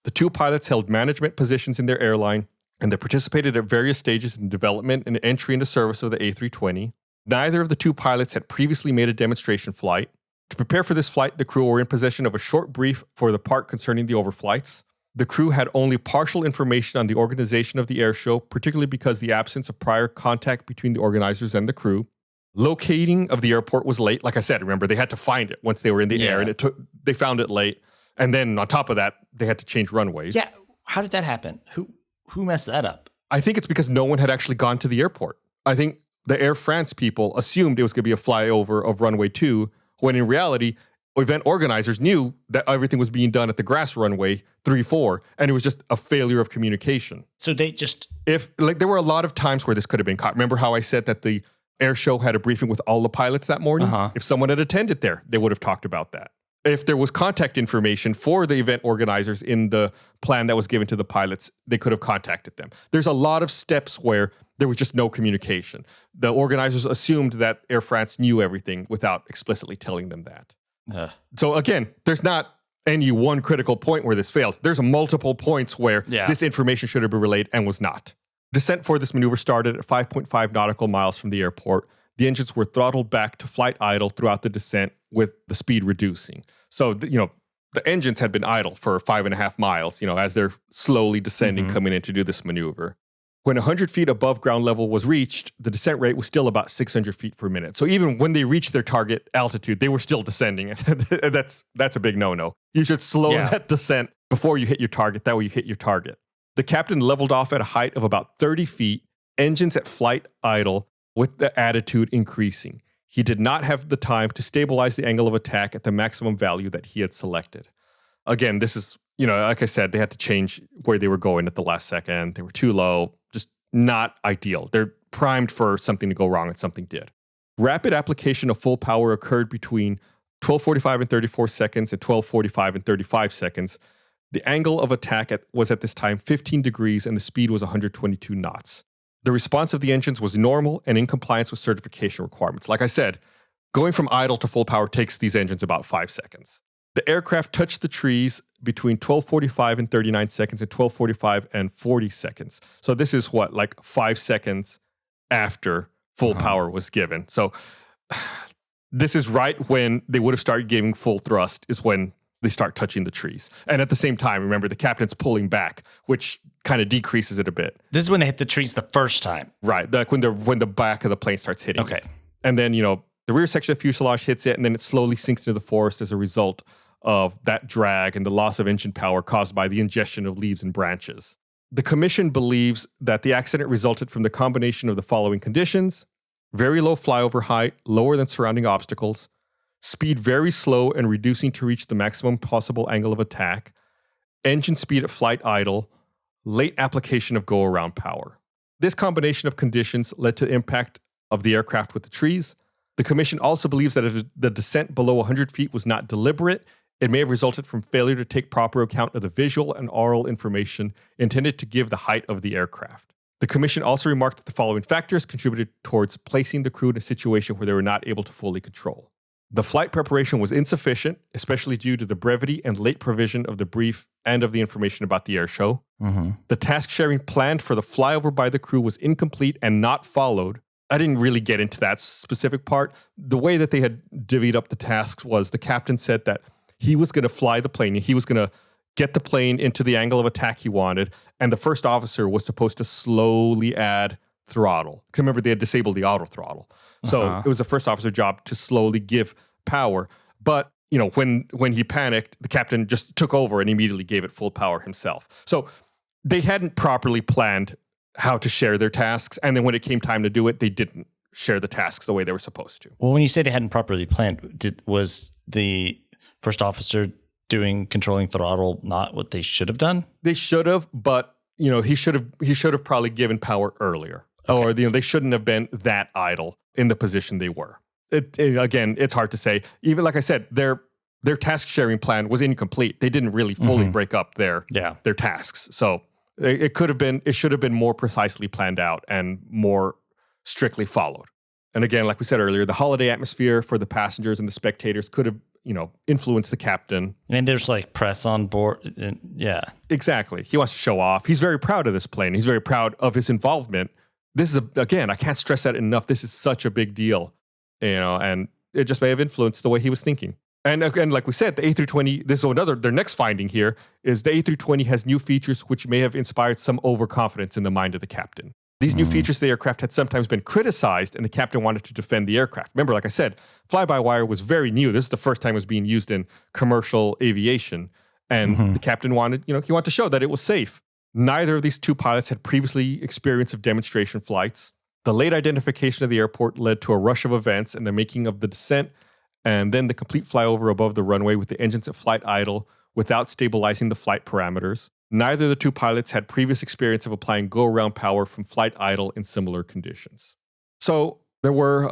The two pilots held management positions in their airline, and they participated at various stages in development and entry into service of the A320. Neither of the two pilots had previously made a demonstration flight. To prepare for this flight, the crew were in possession of a short brief for the part concerning the overflights. The crew had only partial information on the organization of the air show, particularly because the absence of prior contact between the organizers and the crew. Locating of the airport was late. Like I said, remember, they had to find it once they were in the air, and they found it late. And then on top of that, they had to change runways. Yeah. How did that happen? Who messed that up? I think it's because no one had actually gone to the airport. I think the Air France people assumed it was going to be a flyover of runway 2, when in reality, event organizers knew that everything was being done at the grass runway 3-4, and it was just a failure of communication. So they just... there were a lot of times where this could have been caught. Remember how I said that the air show had a briefing with all the pilots that morning? If someone had attended there, they would have talked about that. If there was contact information for the event organizers in the plan that was given to the pilots, they could have contacted them. There's a lot of steps where there was just no communication. The organizers assumed that Air France knew everything without explicitly telling them that. So again, there's not any one critical point where this failed. There's multiple points where this information should have been relayed and was not. Descent for this maneuver started at 5.5 nautical miles from the airport. The engines were throttled back to flight idle throughout the descent, with the speed reducing. So, the engines had been idle for 5.5 miles, as they're slowly descending, coming in to do this maneuver. When 100 feet above ground level was reached, the descent rate was still about 600 feet per minute. So even when they reached their target altitude, they were still descending. That's a big no-no. You should slow that descent before you hit your target. That way you hit your target. The captain leveled off at a height of about 30 feet, engines at flight idle, with the attitude increasing. He did not have the time to stabilize the angle of attack at the maximum value that he had selected. Again, this is, like I said, they had to change where they were going at the last second. They were too low, just not ideal. They're primed for something to go wrong, and something did. Rapid application of full power occurred between 12:45 and 34 seconds and 12:45 and 35 seconds. The angle of attack was at this time 15 degrees, and the speed was 122 knots. The response of the engines was normal and in compliance with certification requirements. Like I said, going from idle to full power takes these engines about 5 seconds. The aircraft touched the trees between 12:45 and 39 seconds and 12:45 and 40 seconds. So this is like 5 seconds after full power was given. So this is right when they would have started giving full thrust, is when they start touching the trees. And at the same time, remember, the captain's pulling back, which kind of decreases it a bit. This is when they hit the trees the first time. Right, like when the back of the plane starts hitting Okay. it. And then, the rear section of the fuselage hits it, and then it slowly sinks into the forest as a result of that drag and the loss of engine power caused by the ingestion of leaves and branches. The commission believes that the accident resulted from the combination of the following conditions: very low flyover height, lower than surrounding obstacles, speed very slow and reducing to reach the maximum possible angle of attack, engine speed at flight idle, late application of go-around power. This combination of conditions led to the impact of the aircraft with the trees. The commission also believes that if the descent below 100 feet was not deliberate, it may have resulted from failure to take proper account of the visual and oral information intended to give the height of the aircraft. The commission also remarked that the following factors contributed towards placing the crew in a situation where they were not able to fully control. The flight preparation was insufficient, especially due to the brevity and late provision of the brief and of the information about the air show. The task sharing planned for the flyover by the crew was incomplete and not followed. I didn't really get into that specific part. The way that they had divvied up the tasks was the captain said that he was going to fly the plane. He was going to get the plane into the angle of attack he wanted, and the first officer was supposed to slowly add throttle. Because remember, they had disabled the auto throttle. So it was the first officer's job to slowly give power. But, when he panicked, the captain just took over and immediately gave it full power himself. So they hadn't properly planned how to share their tasks. And then when it came time to do it, they didn't share the tasks the way they were supposed to. Well, when you say they hadn't properly planned, was the first officer controlling throttle not what they should have done? They should have, but he should have probably given power earlier. Okay. Or they shouldn't have been that idle in the position they were. Again, it's hard to say. Even like I said, their task sharing plan was incomplete. They didn't really fully break up their tasks. So it should have been more precisely planned out and more strictly followed. And again, like we said earlier, the holiday atmosphere for the passengers and the spectators could have influenced the captain. And there's press on board. Yeah. Exactly. He wants to show off. He's very proud of this plane. He's very proud of his involvement. This is, again, I can't stress that enough. This is such a big deal, and it just may have influenced the way he was thinking. And again, like we said, the A320, their next finding here is the A320 has new features which may have inspired some overconfidence in the mind of the captain. These new features of the aircraft had sometimes been criticized, and the captain wanted to defend the aircraft. Remember, like I said, fly-by-wire was very new. This is the first time it was being used in commercial aviation, and the captain wanted to show that it was safe. Neither of these two pilots had previously experience of demonstration flights. The late identification of the airport led to a rush of events and the making of the descent, and then the complete flyover above the runway with the engines at flight idle without stabilizing the flight parameters. Neither of the two pilots had previous experience of applying go-around power from flight idle in similar conditions. So there were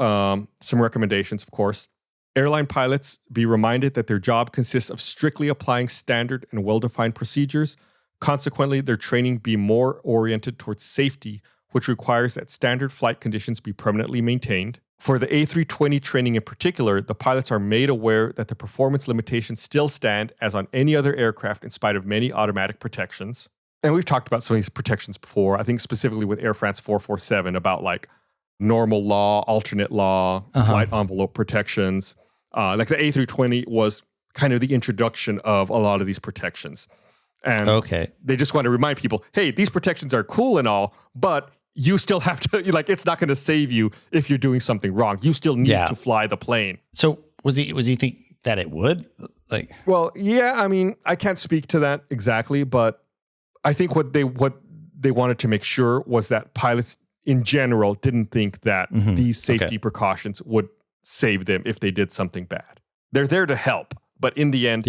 some recommendations, of course. Airline pilots be reminded that their job consists of strictly applying standard and well-defined procedures. Consequently, their training be more oriented towards safety, which requires that standard flight conditions be permanently maintained. For the A320 training in particular, the pilots are made aware that the performance limitations still stand as on any other aircraft in spite of many automatic protections. And we've talked about some of these protections before, I think specifically with Air France 447 about normal law, alternate law, flight envelope protections. The A320 was kind of the introduction of a lot of these protections. And they just want to remind people, hey, these protections are cool and all, but you still have to, like, it's not going to save you if you're doing something wrong. You still need to fly the plane. So was he think that it would? Like, well, yeah, I mean, I can't speak to that exactly, but I think what they wanted to make sure was that pilots in general didn't think that these safety precautions would save them if they did something bad. They're there to help, but in the end,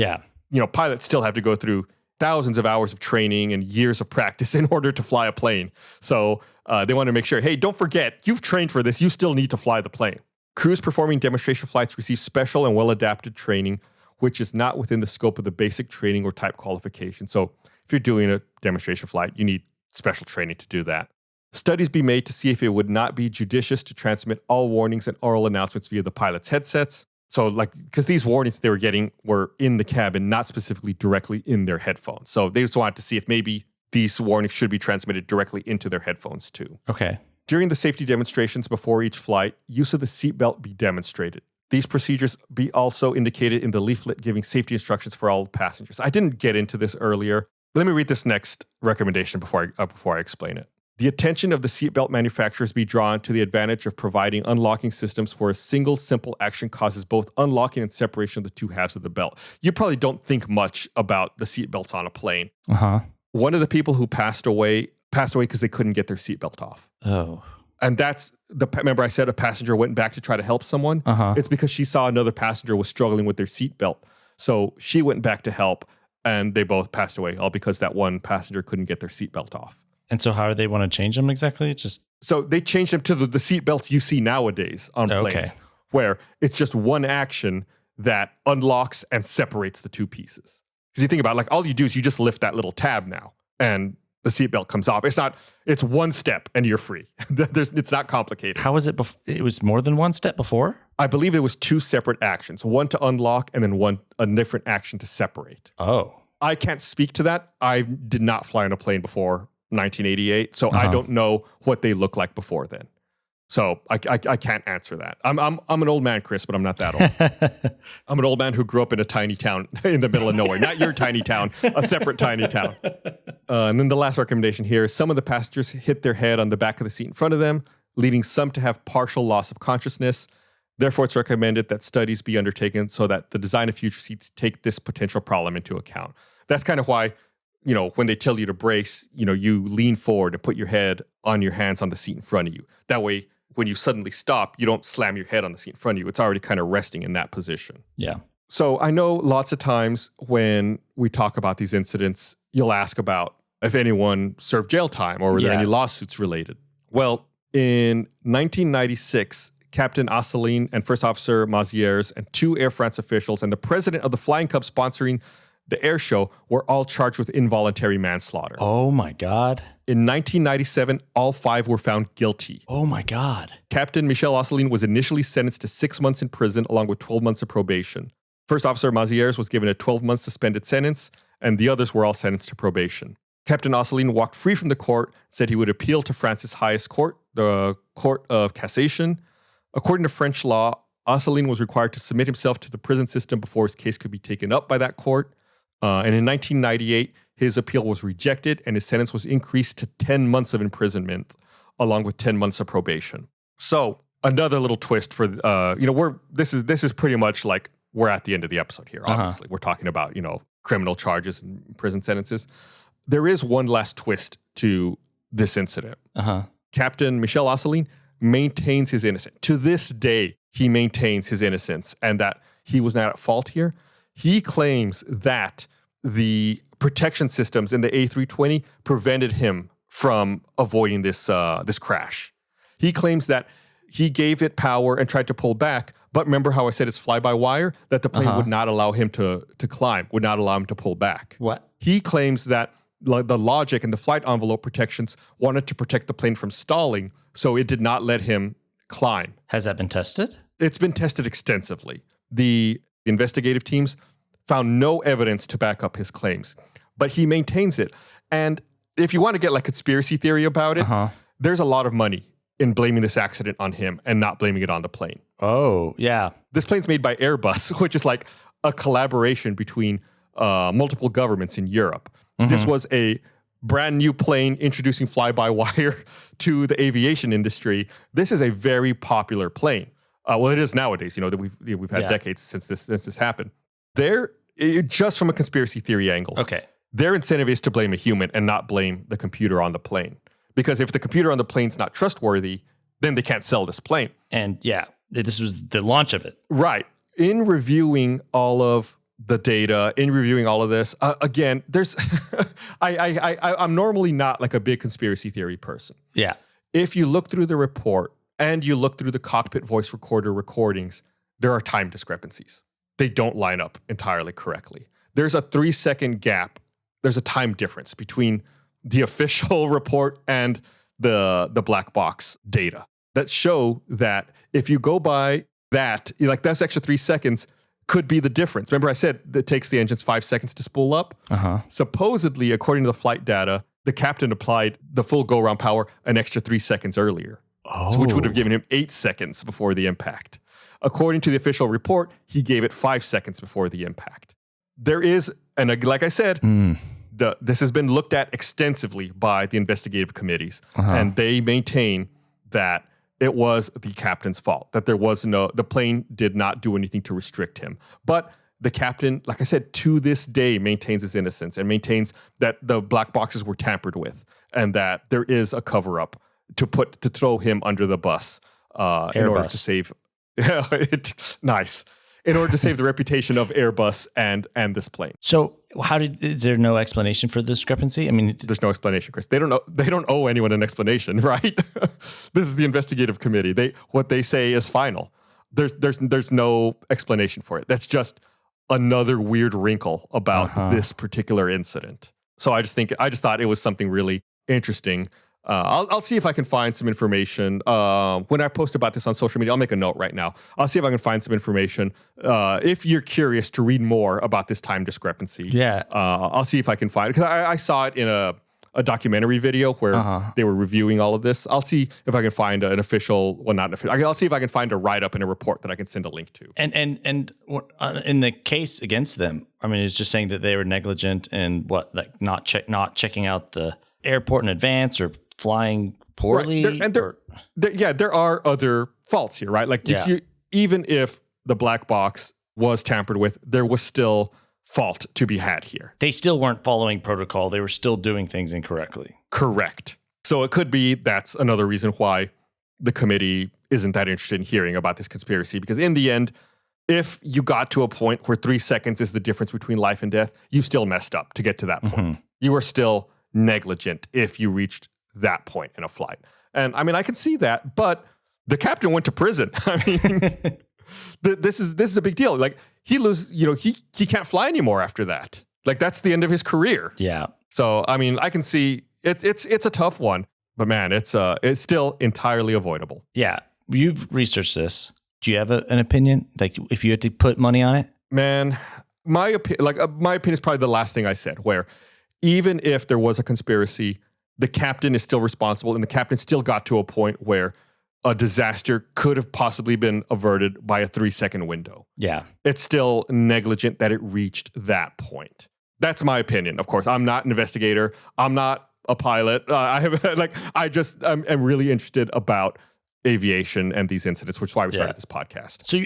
pilots still have to go through thousands of hours of training and years of practice in order to fly a plane. So they want to make sure, hey, don't forget, you've trained for this. You still need to fly the plane. Crews performing demonstration flights receive special and well-adapted training, which is not within the scope of the basic training or type qualification. So if you're doing a demonstration flight, you need special training to do that. Studies be made to see if it would not be judicious to transmit all warnings and oral announcements via the pilot's headsets. So, because these warnings they were getting were in the cabin, not specifically directly in their headphones. So they just wanted to see if maybe these warnings should be transmitted directly into their headphones too. Okay. During the safety demonstrations before each flight, use of the seatbelt be demonstrated. These procedures be also indicated in the leaflet giving safety instructions for all passengers. I didn't get into this earlier. Let me read this next recommendation before I explain it. The attention of the seatbelt manufacturers be drawn to the advantage of providing unlocking systems where a single simple action causes both unlocking and separation of the two halves of the belt. You probably don't think much about the seatbelts on a plane. One of the people who passed away because they couldn't get their seatbelt off. Oh. And remember I said a passenger went back to try to help someone? It's because she saw another passenger was struggling with their seatbelt. So she went back to help and they both passed away, all because that one passenger couldn't get their seatbelt off. And so how do they want to change them exactly? So they changed them to the seat belts you see nowadays on planes, where it's just one action that unlocks and separates the two pieces. Because you think about it, like all you do is you just lift that little tab now and the seatbelt comes off. It's one step and you're free. It's not complicated. How was it? It was more than one step before? I believe it was two separate actions, one to unlock and then a different action to separate. Oh. I can't speak to that. I did not fly on a plane before 1988, so I don't know what they look like before then. So I can't answer that. I'm an old man, Chris, but I'm not that old. I'm an old man who grew up in a tiny town in the middle of nowhere. Not your tiny town, a separate tiny town. And then the last recommendation here is some of the passengers hit their head on the back of the seat in front of them, leading some to have partial loss of consciousness. Therefore, it's recommended that studies be undertaken so that the design of future seats take this potential problem into account. That's kind of why, when they tell you to brace, you lean forward and put your head on your hands on the seat in front of you. That way, when you suddenly stop, you don't slam your head on the seat in front of you. It's already kind of resting in that position. Yeah. So I know lots of times when we talk about these incidents, you'll ask about if anyone served jail time or were there any lawsuits related. Well, in 1996, Captain Asseline and First Officer Mazières and two Air France officials and the president of the flying club sponsoring the air show were all charged with involuntary manslaughter. Oh my God. In 1997, all five were found guilty. Oh my God. Captain Michel Asseline was initially sentenced to 6 months in prison along with 12 months of probation. First Officer Mazières was given a 12-month suspended sentence, and the others were all sentenced to probation. Captain Asseline walked free from the court, said he would appeal to France's highest court, the Court of Cassation. According to French law, Asseline was required to submit himself to the prison system before his case could be taken up by that court. And in 1998, his appeal was rejected and his sentence was increased to 10 months of imprisonment, along with 10 months of probation. So another little twist for, this is pretty much like we're at the end of the episode here, obviously. We're talking about, criminal charges and prison sentences. There is one last twist to this incident. Captain Michel Asseline maintains his innocence. To this day, he maintains his innocence and that he was not at fault here. He claims that the protection systems in the A320 prevented him from avoiding this crash. He claims that he gave it power and tried to pull back, but remember how I said it's fly-by-wire? That the plane would not allow him to climb, would not allow him to pull back. What? He claims that the logic and the flight envelope protections wanted to protect the plane from stalling, so it did not let him climb. Has that been tested? It's been tested extensively. The investigative teams found no evidence to back up his claims, but he maintains it. And if you want to get like conspiracy theory about it, there's a lot of money in blaming this accident on him and not blaming it on the plane. Oh, yeah. This plane's made by Airbus, which is like a collaboration between multiple governments in Europe. This was a brand new plane introducing fly-by-wire to the aviation industry. This is a very popular plane. Well, it is nowadays. You know that we've had decades since this happened. Just from a conspiracy theory angle, their incentive is to blame a human and not blame the computer on the plane. Because if the computer on the plane's not trustworthy, then they can't sell this plane. And this was the launch of it. Right. In reviewing all of the data, in reviewing all of this, again, there's I'm normally not like a big conspiracy theory person. Yeah. If you look through the report and you look through the cockpit voice recorder recordings, there are time discrepancies. They don't line up entirely correctly. There's a 3-second gap. There's a time difference between the official report and the black box data that show that if you go by that, like that's extra 3 seconds could be the difference. Remember I said it takes the engines 5 seconds to spool up? Supposedly, according to the flight data, the captain applied the full go-around power an extra 3 seconds earlier, which would have given him 8 seconds before the impact. According to the official report, he gave it 5 seconds before the impact. There is, and like I said, this has been looked at extensively by the investigative committees, and they maintain that it was the captain's fault, that the plane did not do anything to restrict him. But the captain, like I said, to this day maintains his innocence and maintains that the black boxes were tampered with and that there is a cover-up to throw him under the bus in order to save. Nice. In order to save the reputation of Airbus and this plane. So is there no explanation for the discrepancy? I mean, there's no explanation, Chris. They don't owe anyone an explanation, right? This is the investigative committee. What they say is final. There's no explanation for it. That's just another weird wrinkle about this particular incident. So I just thought it was something really interesting. I'll see if I can find some information. When I post about this on social media, I'll make a note right now. I'll see if I can find some information. If you're curious to read more about this time discrepancy, I'll see if I can find it. Because I saw it in a documentary video where they were reviewing all of this. I'll see if I can find an official, well, not an official. I'll see if I can find a write-up in a report that I can send a link to. And in the case against them, I mean, it's just saying that they were negligent and not checking out the airport in advance or flying poorly. Right. There are other faults here, right? Like even if the black box was tampered with, there was still fault to be had here. They still weren't following protocol. They were still doing things incorrectly. Correct. So it could be that's another reason why the committee isn't that interested in hearing about this conspiracy, because in the end, if you got to a point where 3 seconds is the difference between life and death, you still messed up to get to that point. You were still negligent if you reached that point in a flight. And I mean, I can see that, but the captain went to prison. I mean, this is a big deal. Like he can't fly anymore after that. Like that's the end of his career. Yeah. So, I mean, I can see it's a tough one, but man, it's still entirely avoidable. Yeah. You've researched this. Do you have an opinion? Like if you had to put money on it? Man, my opinion is probably the last thing I said, where even if there was a conspiracy, the captain is still responsible, and the captain still got to a point where a disaster could have possibly been averted by a 3-second window. Yeah. It's still negligent that it reached that point. That's my opinion. Of course, I'm not an investigator. I'm not a pilot. I'm really interested about aviation and these incidents, which is why we started this podcast. So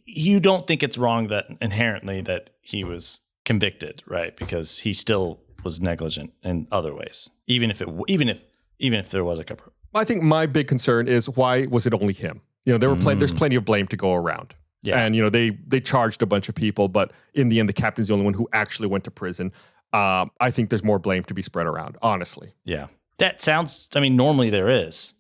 you don't think it's wrong that inherently that he was convicted, right? Because he still was negligent in other ways, even if there was a cover. I think my big concern is, why was it only him? You know, there's plenty of blame to go around. Yeah. And you know, they charged a bunch of people, but in the end, the captain's the only one who actually went to prison. I think there's more blame to be spread around, honestly. Yeah. That sounds, I mean, normally there is.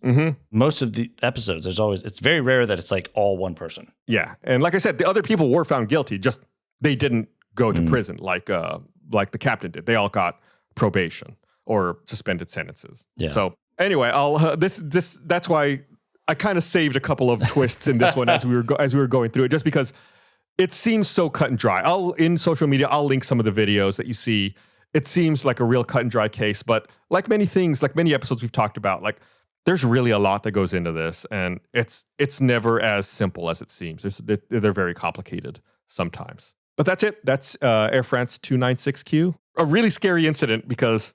Most of the episodes, it's very rare that it's like all one person. Yeah. And like I said, the other people were found guilty, just they didn't go to prison like the captain did. They all got probation or suspended sentences. Yeah. So anyway, that's why I kind of saved a couple of twists in this one as we were going through it, just because it seems so cut and dry. In social media, I'll link some of the videos that you see. It seems like a real cut and dry case, but like many things, like many episodes we've talked about, like there's really a lot that goes into this, and it's never as simple as it seems. They're very complicated sometimes. But that's it. That's Air France 296Q. A really scary incident because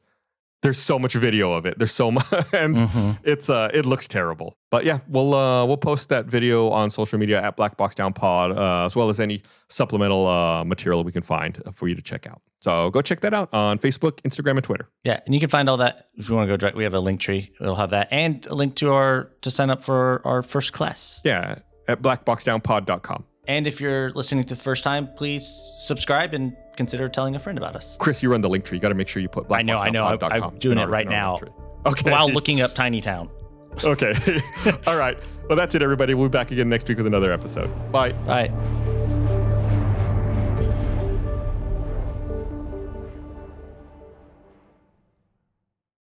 there's so much video of it. There's so much, and it looks terrible. But yeah, we'll post that video on social media at Black Box Down Pod, as well as any supplemental material we can find for you to check out. So go check that out on Facebook, Instagram, and Twitter. Yeah, and you can find all that if you want to go direct. We have a link tree. It'll have that and a link to sign up for our first class. Yeah, at blackboxdownpod.com. And if you're listening to the first time, please subscribe and consider telling a friend about us. Chris, you run the link tree. You got to make sure you put blackboxdownpod.com. I'm doing it right now. Okay. While looking up Tiny Town. Okay. All right. Well, that's it, everybody. We'll be back again next week with another episode. Bye. Bye.